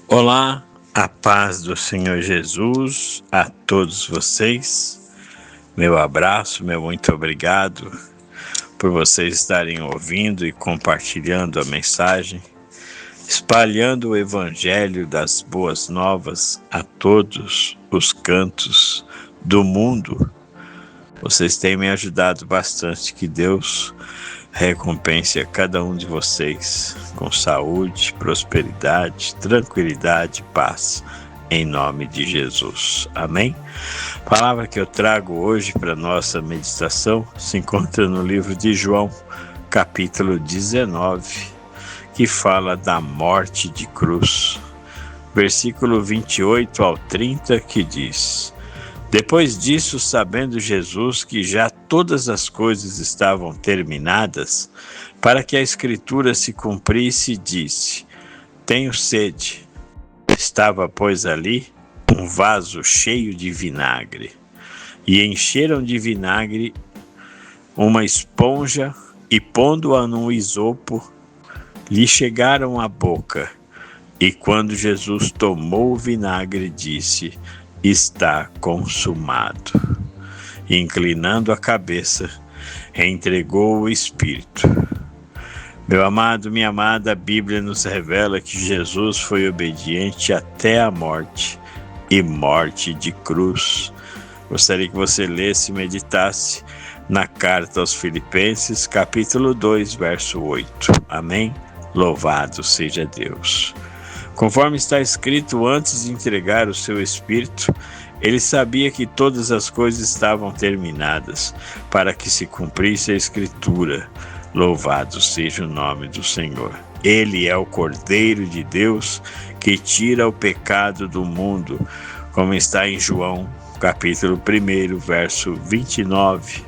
Olá, a paz do Senhor Jesus a todos vocês. Meu abraço, meu muito obrigado por vocês estarem ouvindo e compartilhando a mensagem, espalhando o Evangelho das Boas Novas a todos os cantos do mundo. Vocês têm me ajudado bastante, que Deus recompense a cada um de vocês com saúde, prosperidade, tranquilidade e paz, em nome de Jesus. Amém? A palavra que eu trago hoje para nossa meditação se encontra no livro de João, capítulo 19, que fala da morte de cruz. Versículo 28 ao 30, que diz: Depois disso, sabendo Jesus que já todas as coisas estavam terminadas, para que a Escritura se cumprisse, disse: Tenho sede. Estava, pois, ali um vaso cheio de vinagre. E encheram de vinagre uma esponja e, pondo-a num isopo, lhe chegaram à boca. E quando Jesus tomou o vinagre, disse: Está consumado. E, inclinando a cabeça, entregou o Espírito. Meu amado, minha amada, a Bíblia nos revela que Jesus foi obediente até a morte, e morte de cruz. Gostaria que você lesse e meditasse na carta aos Filipenses, capítulo 2, verso 8. Amém? Louvado seja Deus. Conforme está escrito, antes de entregar o seu Espírito, ele sabia que todas as coisas estavam terminadas, para que se cumprisse a Escritura. Louvado seja o nome do Senhor. Ele é o Cordeiro de Deus que tira o pecado do mundo, como está em João, capítulo 1, verso 29.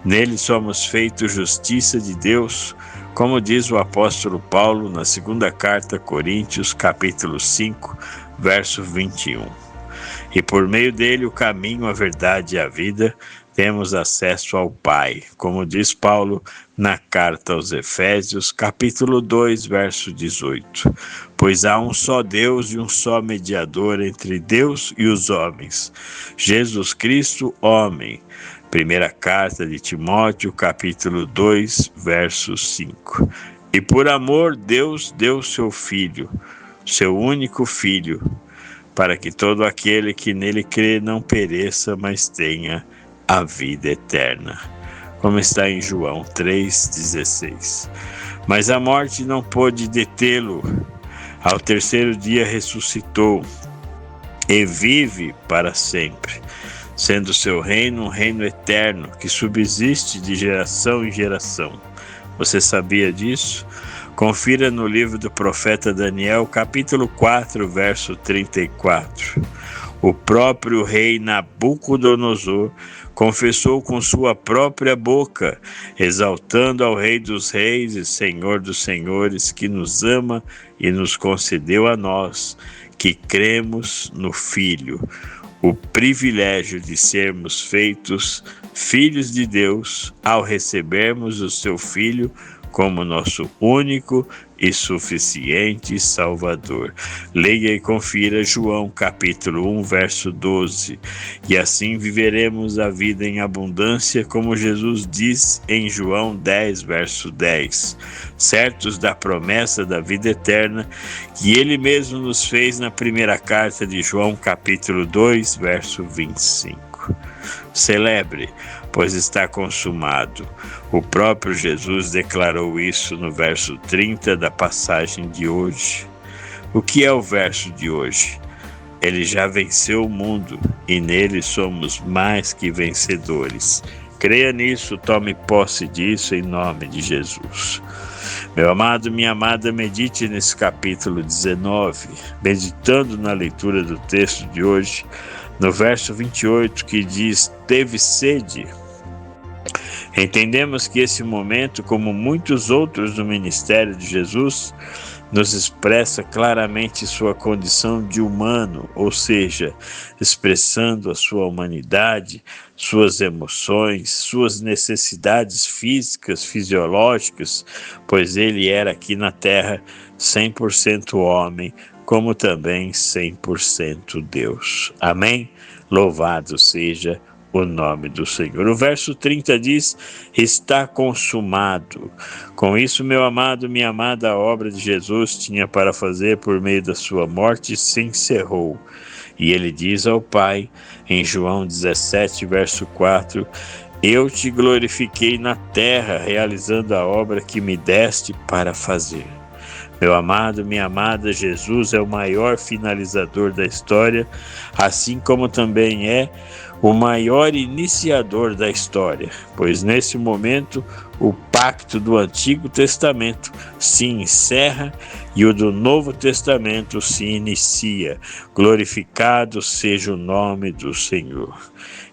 Nele somos feitos justiça de Deus, como diz o apóstolo Paulo na segunda carta a Coríntios, capítulo 5, verso 21. E por meio dele, o caminho, a verdade e a vida, temos acesso ao Pai, como diz Paulo na carta aos Efésios, capítulo 2, verso 18. Pois há um só Deus e um só mediador entre Deus e os homens, Jesus Cristo, homem. Primeira carta de Timóteo, capítulo 2, verso 5. E por amor, Deus deu seu Filho, seu único Filho, para que todo aquele que nele crê não pereça, mas tenha a vida eterna. Como está em João 3,16. Mas a morte não pôde detê-lo. Ao terceiro dia ressuscitou e vive para sempre, sendo seu reino um reino eterno, que subsiste de geração em geração. Você sabia disso? Confira no livro do profeta Daniel, capítulo 4, verso 34. O próprio rei Nabucodonosor confessou com sua própria boca, exaltando ao Rei dos Reis e Senhor dos Senhores, que nos ama e nos concedeu a nós, que cremos no Filho, o privilégio de sermos feitos filhos de Deus ao recebermos o seu Filho como nosso único e suficiente Salvador. Leia e confira João capítulo 1, verso 12. E assim viveremos a vida em abundância, como Jesus diz em João 10, verso 10. Certos da promessa da vida eterna que ele mesmo nos fez na primeira carta de João capítulo 2, verso 25. Celebre, pois está consumado. O próprio Jesus declarou isso no verso 30 da passagem de hoje. O que é o verso de hoje? Ele já venceu o mundo e nele somos mais que vencedores. Creia nisso, tome posse disso em nome de Jesus. Meu amado, minha amada, medite nesse capítulo 19, meditando na leitura do texto de hoje, no verso 28, que diz: teve sede. Entendemos que esse momento, como muitos outros do ministério de Jesus, nos expressa claramente sua condição de humano, ou seja, expressando a sua humanidade, suas emoções, suas necessidades físicas, fisiológicas, pois ele era aqui na terra 100% homem, como também 100% Deus. Amém? Louvado seja o nome do Senhor. O verso 30 diz: está consumado. Com isso, meu amado, minha amada, a obra de Jesus tinha para fazer por meio da sua morte se encerrou. E ele diz ao Pai, em João 17, verso 4, eu te glorifiquei na terra, realizando a obra que me deste para fazer. Meu amado, minha amada, Jesus é o maior finalizador da história, assim como também é o maior iniciador da história, pois nesse momento o pacto do Antigo Testamento se encerra e o do Novo Testamento se inicia. Glorificado seja o nome do Senhor.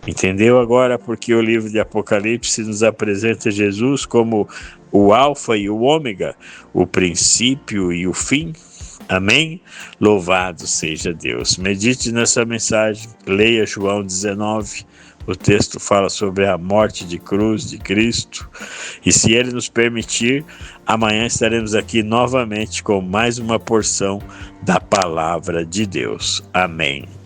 Entendeu agora porque o livro de Apocalipse nos apresenta Jesus como o Alfa e o Ômega, o princípio e o fim? Amém? Louvado seja Deus. Medite nessa mensagem, leia João 19. O texto fala sobre a morte de cruz de Cristo. E se Ele nos permitir, amanhã estaremos aqui novamente com mais uma porção da palavra de Deus. Amém.